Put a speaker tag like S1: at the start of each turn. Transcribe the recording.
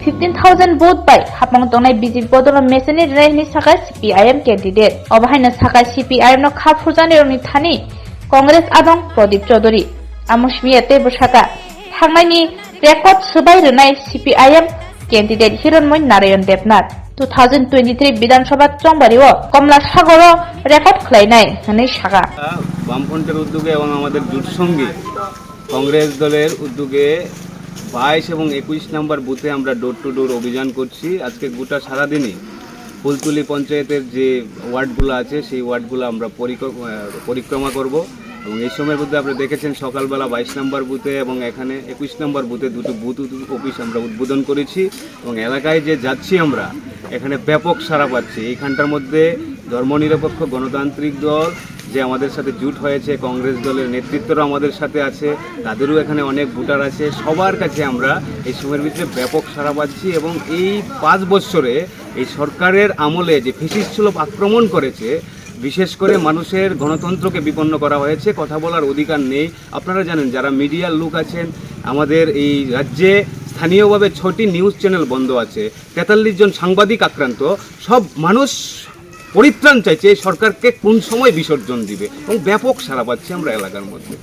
S1: 15,000 vote by hapang tongnai BJP bodol meseni rehni sakai CPIM candidate obahaina sakai CPIM no khafurjani roni thani Congress adong Pradip Chaudhary amusmiya tebur saka thangnaini record subai rnai CPIM candidate Hiranmoy Narayan Debnath 2023 বিধানসভা চংবাড়িও কমলা সাগর record খাইনাই হनै Saga
S2: বামফ্রন্টের উদ্যোগে এবং আমাদের জোট সঙ্গী কংগ্রেস দলের উদ্যোগে 22 এবং 21 নম্বর বুথে আমরা ডোর টু ডোর অভিযান করছি। আজকে গোটা সারাদিনই ফুলতুলি পঞ্চায়েতের যে ওয়ার্ডগুলো আছে সেই ওয়ার্ডগুলো আমরা পরিক্রমা করব এবং এই সময়ের মধ্যে আপনারা দেখেছেন সকালবেলা 22 নম্বর বুথে এবং এখানে 21 নম্বর বুথে দুটো বুথ অফিস আমরা উদ্বোধন করেছি এবং এলাকায় যে যাচ্ছি আমরা এখানে ব্যাপক সাড়া পাচ্ছি। এইখানটার মধ্যে ধর্মনিরপেক্ষ গণতান্ত্রিক দল যে আমাদের সাথে জুট হয়েছে, কংগ্রেস দলের নেতৃত্বরা আমাদের সাথে আছে, তাদেরও এখানে অনেক ভোটার আছে, সবার কাছে আমরা এই সময়ের ভিতরে ব্যাপক সাড়া পাচ্ছি এবং এই 5 বছরে এই সরকারের আমলে যে ফ্যাসিস্ট সুলভ আক্রমণ করেছে, বিশেষ করে মানুষের গণতন্ত্রকে বিপন্ন করা হয়েছে, কথা বলার অধিকার নেই। আপনারা জানেন যারা মিডিয়ার লোক আছেন, আমাদের এই রাজ্যে স্থানীয়ভাবে 6টি নিউজ চ্যানেল বন্ধ আছে, 43 জন সাংবাদিক আক্রান্ত, সব মানুষ পরিত্রাণ চাইছে এই সরকারকে কোন সময় বিসর্জন দিবে এবং ব্যাপক সাড়া পাচ্ছি আমরা এলাকার মধ্যে।